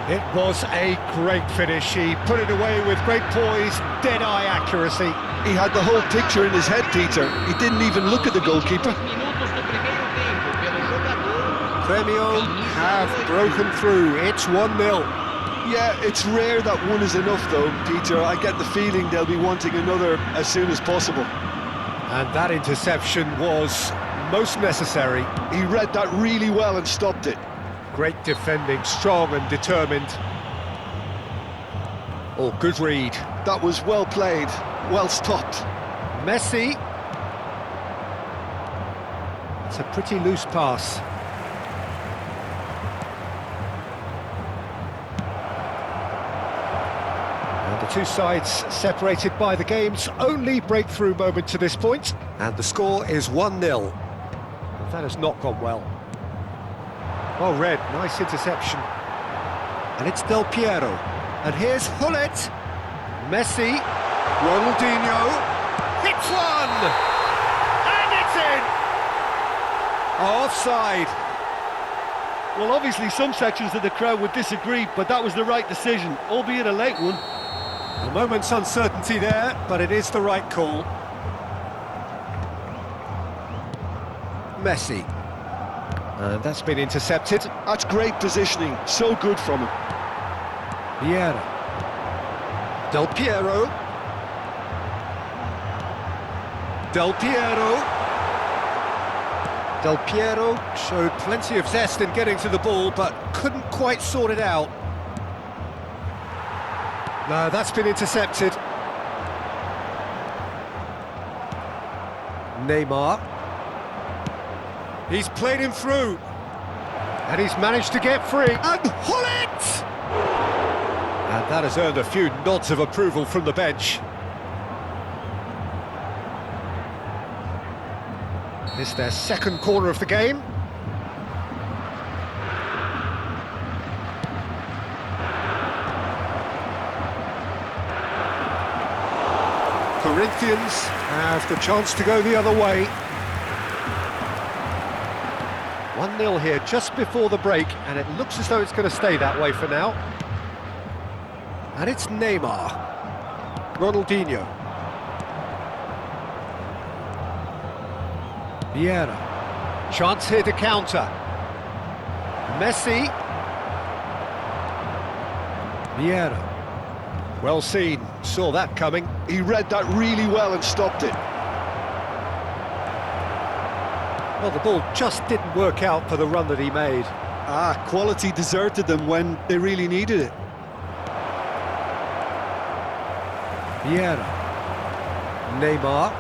It was a great finish. He put it away with great poise, dead-eye accuracy. He had the whole picture in his head, Peter. He didn't even look at the goalkeeper. Grêmio have broken through. It's 1-0. Yeah, it's rare that one is enough though, Peter. I get the feeling they'll be wanting another as soon as possible. And that interception was most necessary. He read that really well and stopped it. Great defending, strong and determined. Oh, good read. That was well played, well stopped. Messi. It's a pretty loose pass. And the two sides separated by the game's only breakthrough moment to this point. And the score is 1-0. That has not gone well. Well read, nice interception. And it's Del Piero. And here's Hullet. Messi. Ronaldinho. Hits one! And it's in! Offside. Well, obviously some sections of the crowd would disagree, but that was the right decision, albeit a late one. A moment's uncertainty there, but it is the right call. Messi. And that's been intercepted. That's great positioning, so good from him. Vieira. Del Piero. Del Piero. Del Piero showed plenty of zest in getting to the ball, but couldn't quite sort it out. No, that's been intercepted. Neymar. He's played him through. And he's managed to get free. And Hullet! And that has earned a few nods of approval from the bench. This is their second corner of the game. Corinthians have the chance to go the other way. 1-0 here just before the break, and it looks as though it's going to stay that way for now. And it's Neymar. Ronaldinho. Vieira. Chance here to counter. Messi. Vieira. Well seen, saw that coming. He read that really well and stopped it. Well, the ball just didn't work out for the run that he made. Quality deserted them when they really needed it. Vieira. Neymar.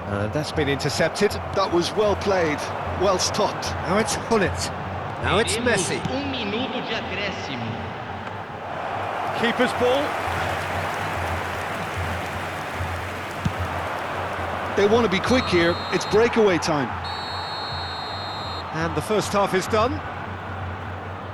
And that's been intercepted. That was well played, well stopped. Now it's Hullet. Now it's Messi. Minuto de acréscimo. Keeper's ball. They want to be quick here, it's breakaway time. And the first half is done.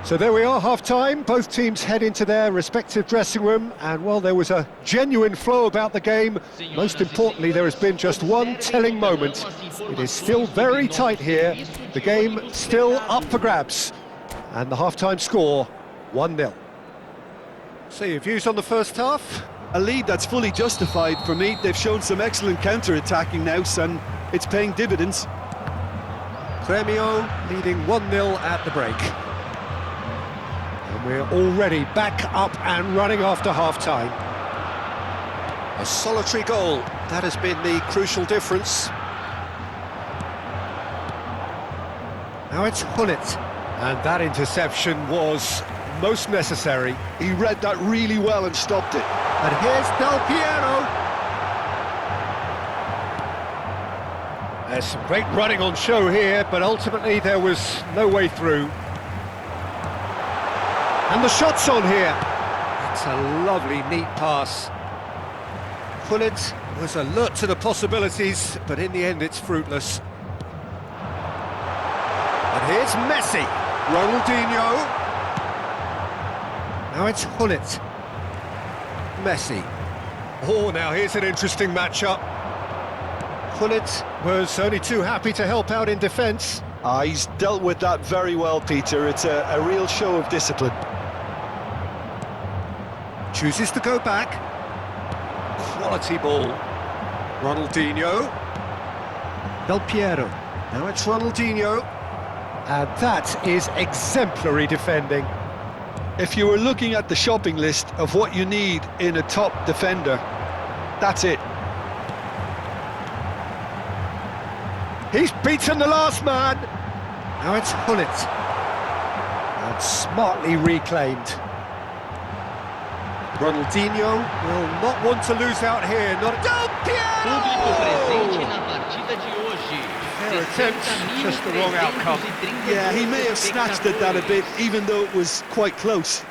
So there we are, half-time. Both teams head into their respective dressing room, and while there was a genuine flow about the game, most importantly, there has been just one telling moment. It is still very tight here. The game still up for grabs. And the half-time score, 1-0. So your views on the first half? A lead that's fully justified for me. They've shown some excellent counter-attacking now, and it's paying dividends. Grêmio leading 1-0 at the break. And we're already back up and running after half-time. A solitary goal, that has been the crucial difference. Now it's Hullet. And that interception was most necessary. He read that really well and stopped it. And here's Del Piero. There's some great running on show here, but ultimately there was no way through. And the shot's on here. It's a lovely, neat pass. Hullet was alert to the possibilities, but in the end it's fruitless. And here's Messi. Ronaldinho. Now it's Hullet. Messi. Oh, now here's an interesting matchup. Hullet was only too happy to help out in defence. He's dealt with that very well, Peter. It's a real show of discipline. Chooses to go back. Quality ball. Ronaldinho. Del Piero. Now it's Ronaldinho. And that is exemplary defending. If you were looking at the shopping list of what you need in a top defender, that's it. He's beaten the last man. Now it's Hullet. And smartly reclaimed. Ronaldinho will not want to lose out here. Not Del Público presente Piero! na partida de hoje. Fair attempt, just the wrong outcome. Yeah, he may have snatched at that a bit, even though it was quite close.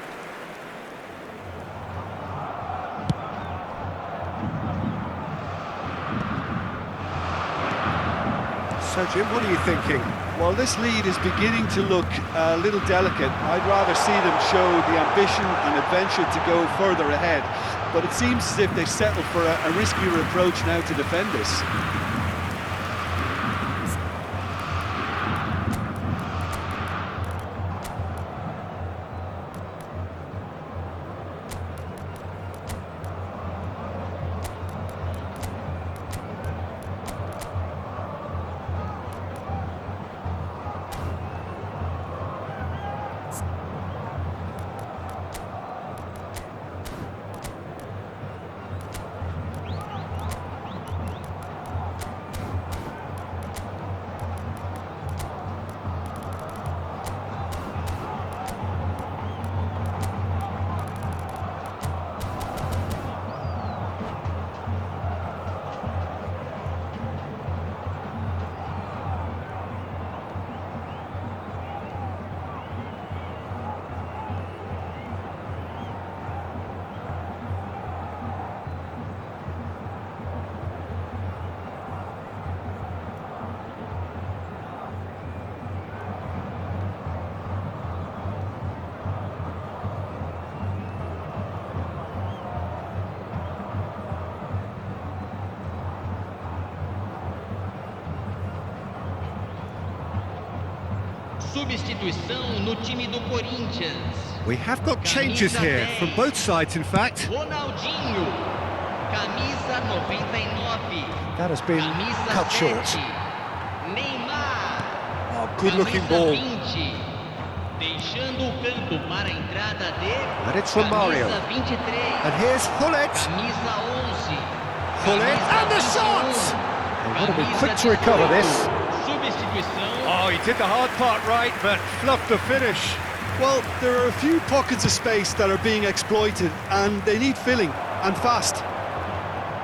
So, Jim, what are you thinking? Well, this lead is beginning to look a little delicate. I'd rather see them show the ambition and adventure to go further ahead. But it seems as if they've settled for a riskier approach now to defend this. Substituição no time do Corinthians. We have got changes here, from both sides in fact. Ronaldinho, camisa 99. That has been Camisa cut 7. short. Neymar. Oh, good looking Camisa ball. 20. Deixando o campo para a entrada de And it's from Mario. camisa 23. And here's Hullet. Camisa 11. Hullet, Camisa and the 21. shot! They want to be Camisa quick to recover 18. this. Substituição. Oh, he did the hard part right, but fluffed the finish. Well, there are a few pockets of space that are being exploited, and they need filling, and fast.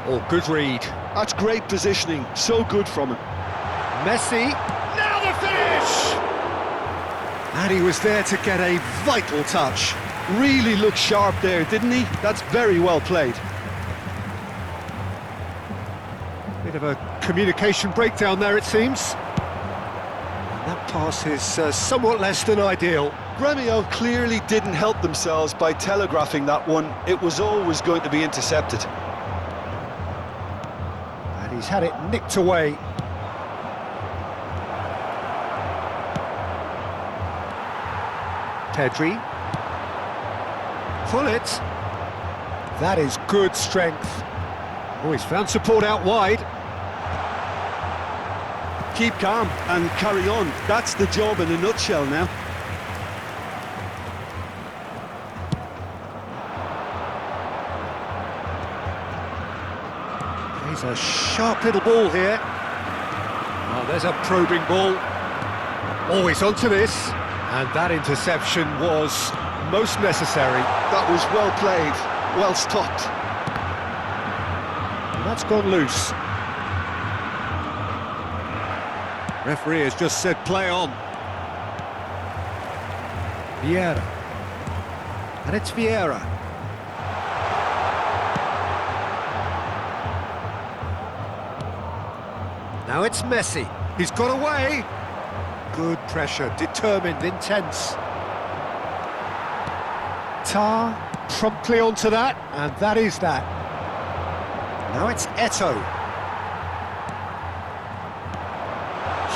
Oh, good read. That's great positioning, so good from him. Messi, now the finish! And he was there to get a vital touch. Really looked sharp there, didn't he? That's very well played. Bit of a communication breakdown there, it seems. And that pass is somewhat less than ideal. Gremio clearly didn't help themselves by telegraphing that one. It was always going to be intercepted. And he's had it nicked away. Pedri. Hullet. That is good strength. Oh, he's found support out wide. Keep calm and carry on. That's the job in a nutshell now. He's a sharp little ball here. Oh, there's a probing ball. Always onto this. And that interception was most necessary. That was well played, well stopped. And that's gone loose. Referee has just said play on. Vieira. And it's Vieira. Now it's Messi. He's got away. Good pressure, determined, intense. Tar promptly onto that, and that is that. Now it's Eto'o.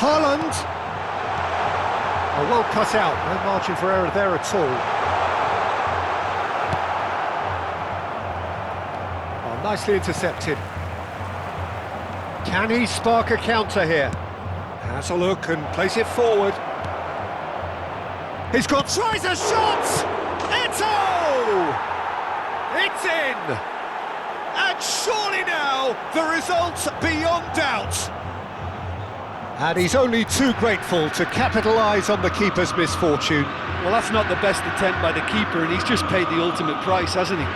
Haaland. Oh, well cut out, no margin for error there at all. Oh, nicely intercepted. Can he spark a counter here? Has a look and plays it forward. He's got... tries a shot! Eto'o! It's in! And surely now, the result's beyond doubt. And he's only too grateful to capitalise on the keeper's misfortune. Well, that's not the best attempt by the keeper, and he's just paid the ultimate price, hasn't he?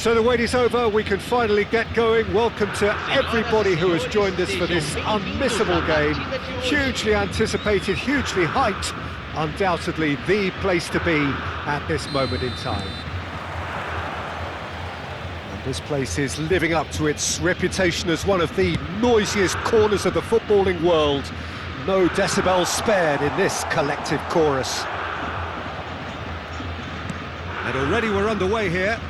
So the wait is over, we can finally get going. Welcome to everybody who has joined us for this unmissable game. Hugely anticipated, hugely hyped. Undoubtedly the place to be at this moment in time. And this place is living up to its reputation as one of the noisiest corners of the footballing world. No decibels spared in this collective chorus. And already we're underway here.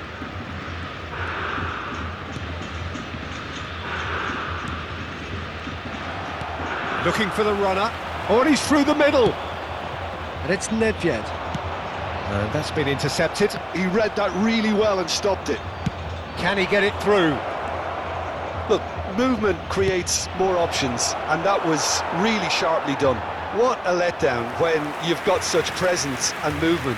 Looking for the runner. Oh, and he's through the middle. And it's Nedved. And that's been intercepted. He read that really well and stopped it. Can he get it through? Look, movement creates more options, and that was really sharply done. What a letdown when you've got such presence and movement.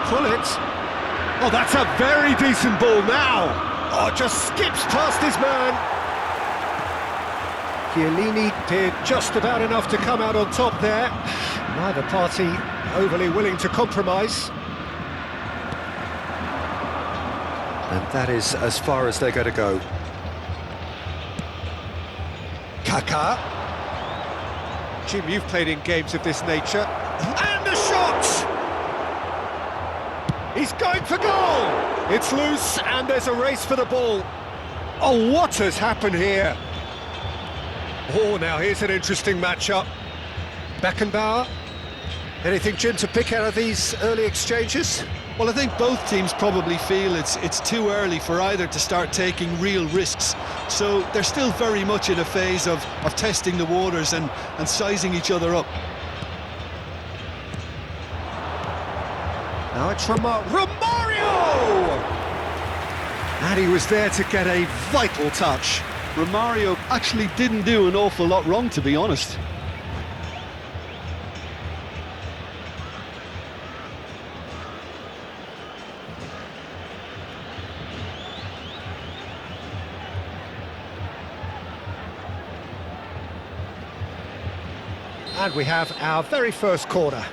Pull it. Oh, that's a very decent ball now. Oh, just skips past his man. Chiellini did just about enough to come out on top there. Neither party overly willing to compromise. And that is as far as they're going to go. Kaká. Jim, you've played in games of this nature. And the shot! He's going for goal! It's loose and there's a race for the ball. Oh, what has happened here? Oh, now here's an interesting matchup. Beckenbauer. Anything, Jim, to pick out of these early exchanges? Well, I think both teams probably feel it's too early for either to start taking real risks. So they're still very much in a phase of testing the waters and sizing each other up. Now it's Romario! And he was there to get a vital touch. Romario actually didn't do an awful lot wrong, to be honest. And we have our very first corner.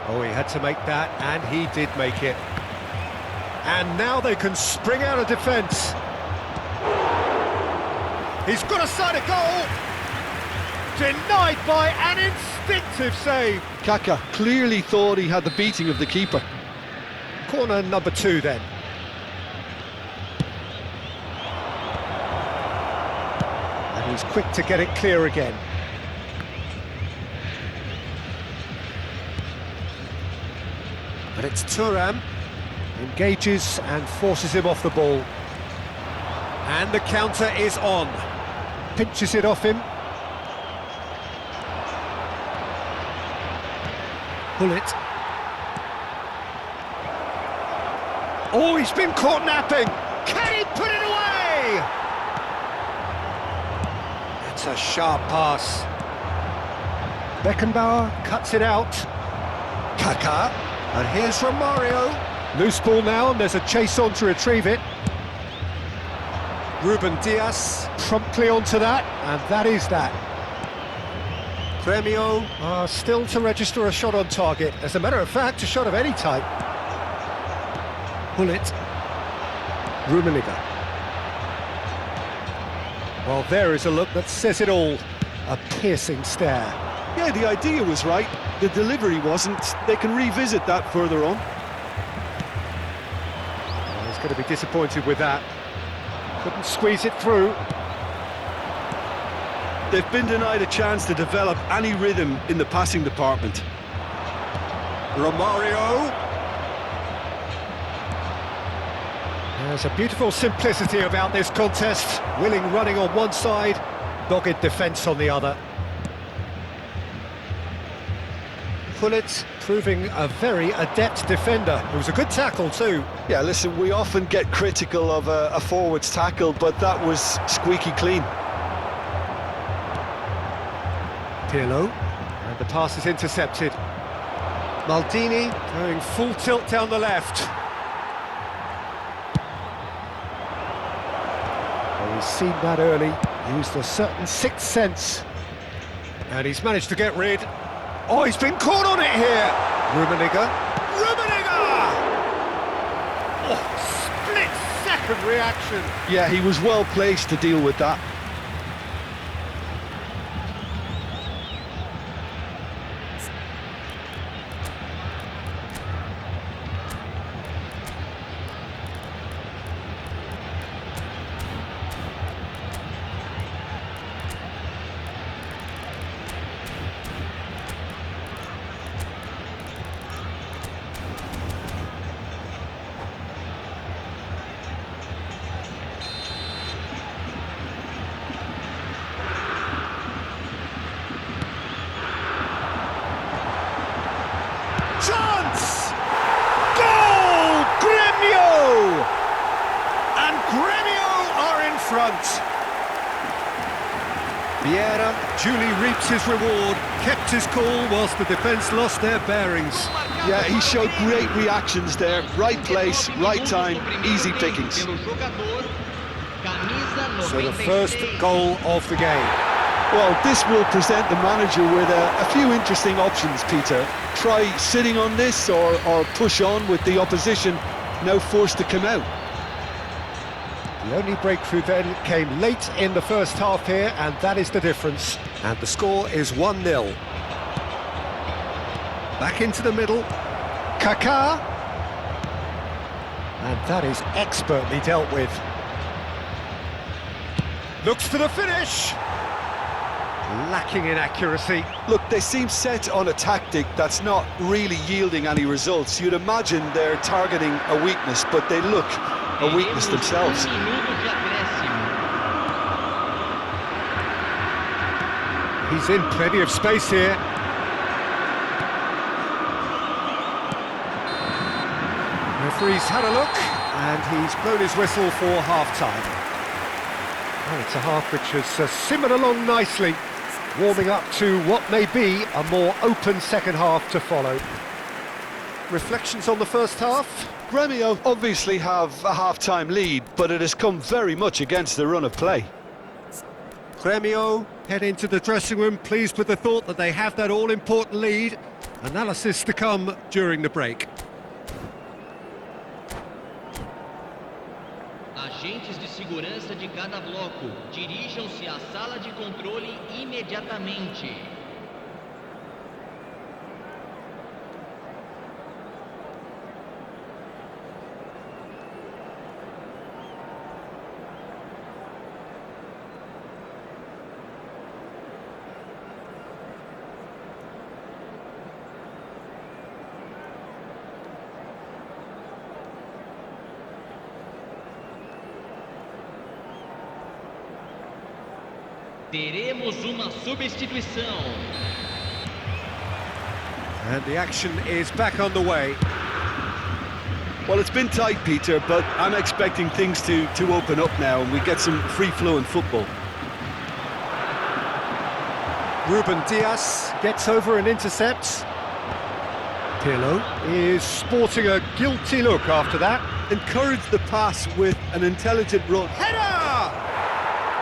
Oh, he had to make that, and he did make it. And now they can spring out of defence. He's got a side of goal. Denied by an instinctive save. Kaká clearly thought he had the beating of the keeper. Corner number 2 then. And he's quick to get it clear again. And it's Thuram, engages and forces him off the ball. And the counter is on. Pinches it off him. Pull it. Oh, he's been caught napping. Can he put it away? That's a sharp pass. Beckenbauer cuts it out. Kaká. And here's Romario. Loose ball now, and there's a chase on to retrieve it. Ruben Dias promptly onto that, and that is that. Gremio are still to register a shot on target. As a matter of fact, a shot of any type. Pull it. Rummenigge. Well, there is a look that says it all. A piercing stare. Yeah, the idea was right. The delivery wasn't. They can revisit that further on. Well, he's going to be disappointed with that. Couldn't squeeze it through. They've been denied a chance to develop any rhythm in the passing department. Romario. There's a beautiful simplicity about this contest. Willing running on one side, dogged defence on the other. Pullet proving a very adept defender. It was a good tackle too. Yeah, listen, we often get critical of a forward's tackle, but that was squeaky clean. Pirlo, and the pass is intercepted. Maldini going full tilt down the left. Well, he's seen that early, used a certain sixth sense. And he's managed to get rid. Oh, he's been caught on it here! Rummenigge. Oh, split-second reaction. Yeah, he was well placed to deal with that. Vieira duly reaps his reward, kept his cool whilst the defence lost their bearings. Yeah, he showed great reactions there. Right place, right time, easy pickings. So the first goal of the game. Well, this will present the manager with a few interesting options, Peter. Try sitting on this or push on with the opposition now forced to come out. The only breakthrough then came late in the first half here, and that is the difference. And the score is 1-0. Back into the middle. Kaká. And that is expertly dealt with. Looks for the finish. Lacking in accuracy. Look, they seem set on a tactic that's not really yielding any results. You'd imagine they're targeting a weakness, but they look a weakness themselves. He's in plenty of space here. Referee's had a look, and he's blown his whistle for half-time. Oh, it's a half which has simmered along nicely, warming up to what may be a more open second half to follow. Reflections on the first half? Gremio obviously have a half-time lead, but it has come very much against the run of play. Gremio head into the dressing room, pleased with the thought that they have that all-important lead. Analysis to come during the break. Agentes de segurança de cada bloco, dirijam-se à sala de controle imediatamente. Teremos uma substituição. And the action is back on the way. Well, it's been tight, Peter, but I'm expecting things to open up now and we get some free-flowing football. Ruben Dias gets over and intercepts. Pirlo is sporting a guilty look after that. Encourage the pass with an intelligent run. Header!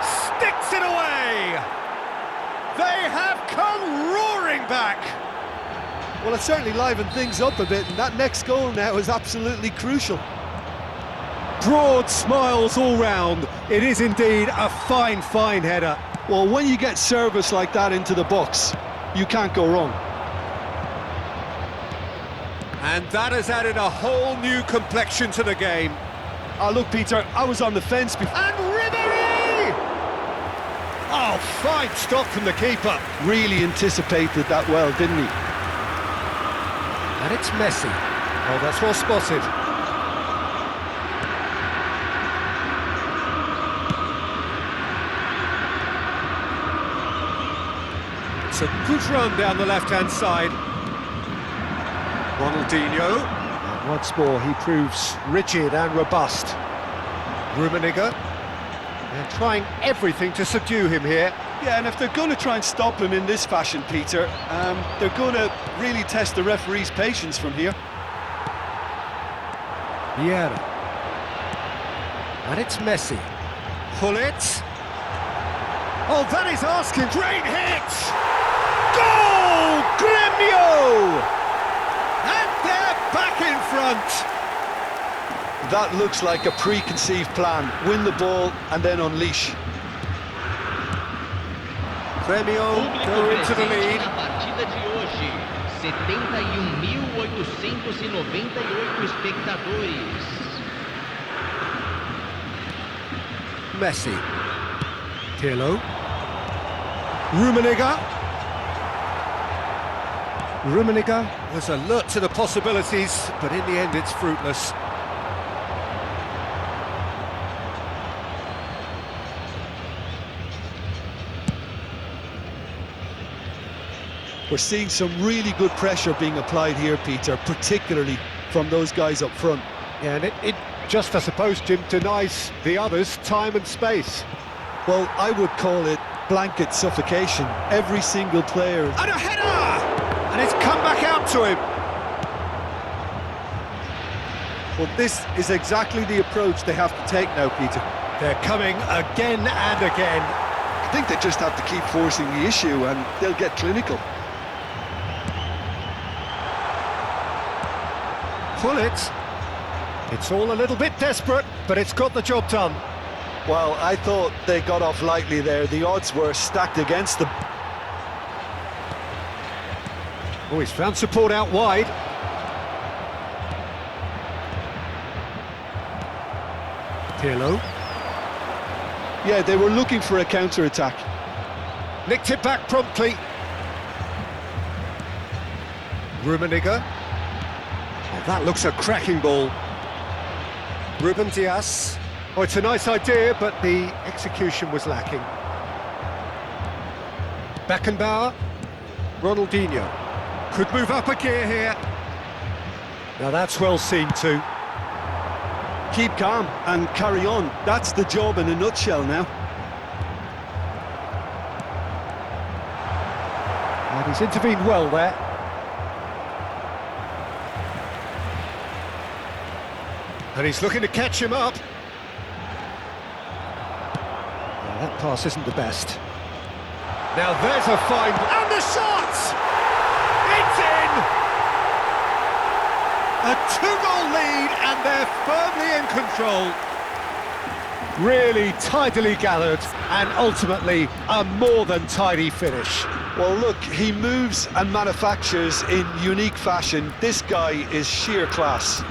Sticks it away! They have come roaring back! Well, it certainly livened things up a bit, and that next goal now is absolutely crucial. Broad smiles all round. It is indeed a fine, fine header. Well, when you get service like that into the box, you can't go wrong. And that has added a whole new complexion to the game. Look, Peter, I was on the fence before. And Ribéry! Oh, fine stop from the keeper. Really anticipated that well, didn't he? And it's Messi. Oh, that's well spotted. It's a good run down the left-hand side. Ronaldinho. And once more, he proves rigid and robust. Rummenigge. They're trying everything to subdue him here. Yeah, and if they're going to try and stop him in this fashion, Peter, they're going to really test the referee's patience from here. Vieira. And it's Messi. Pull it. Oh, that is asking. Great hit! Goal! Gremio! And they're back in front. That looks like a preconceived plan. Win the ball and then unleash. Gremio go into the lead. Na partida de hoje, 71.898 espectadores. Messi. Pirlo. Rummenigge. Rummenigge was alert to the possibilities, but in the end it's fruitless. We're seeing some really good pressure being applied here, Peter, particularly from those guys up front. Yeah, and it just, I suppose, Jim, denies the others time and space. Well, I would call it blanket suffocation. Every single player. And a header! And it's come back out to him. Well, this is exactly the approach they have to take now, Peter. They're coming again and again. I think they just have to keep forcing the issue and they'll get clinical. Pull it. It's all a little bit desperate, but it's got the job done. Well, I thought they got off lightly there. The odds were stacked against them. Oh, he's found support out wide. Pirlo. Yeah, they were looking for a counter-attack. Nicked it back promptly. Rummenigge. Oh, that looks a cracking ball. Ruben Dias. Oh, it's a nice idea, but the execution was lacking. Beckenbauer. Ronaldinho. Could move up a gear here. Now that's well seen too. Keep calm and carry on. That's the job in a nutshell now. And he's intervened well there. And he's looking to catch him up. Well, that pass isn't the best. Now there's a fine... And the shot! It's in! A two-goal lead and they're firmly in control. Really tidily gathered and ultimately a more than tidy finish. Well, look, he moves and manufactures in unique fashion. This guy is sheer class.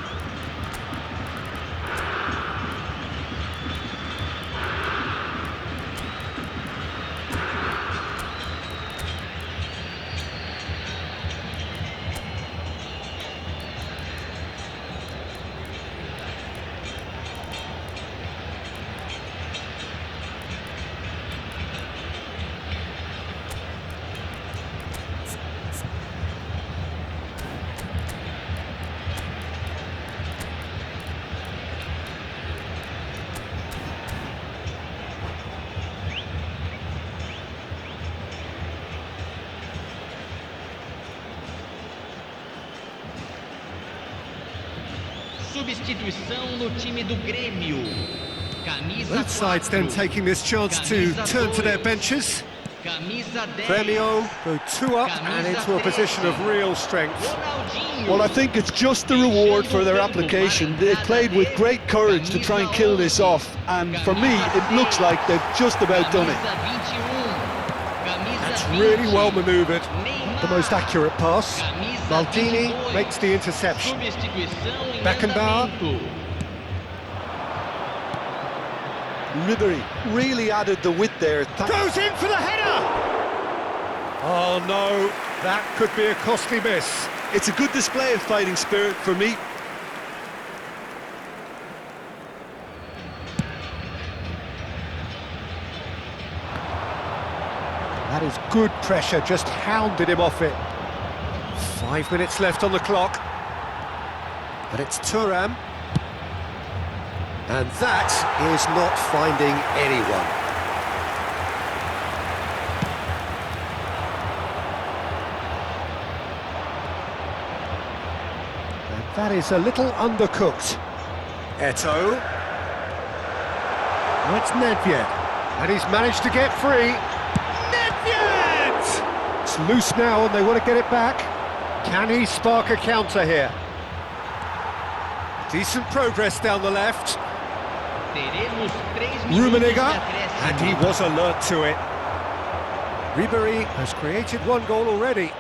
Substituição no time do Grêmio. Camisa Both sides then taking this chance to turn to their benches. Camisa 10. Grêmio go two up and into a position of real strength. Ronaldinho. Well, I think it's just the reward for their application. They played with great courage to try and kill this off, and for me, it looks like they've just about done it. That's really well manoeuvred. The most accurate pass. Maldini makes the interception. Beckenbauer. Ribery really added the width there. Goes in for the header! Oh no, that could be a costly miss. It's a good display of fighting spirit for me. That is good pressure, just hounded him off it. 5 minutes left on the clock. But it's Thuram. And that is not finding anyone. And that is a little undercooked. Eto'o. Oh, it's Nedved. And he's managed to get free. Nedved! It's loose now and they want to get it back. Can he spark a counter here? Decent progress down the left. Rummenigge, and he was alert to it. Ribery has created one goal already.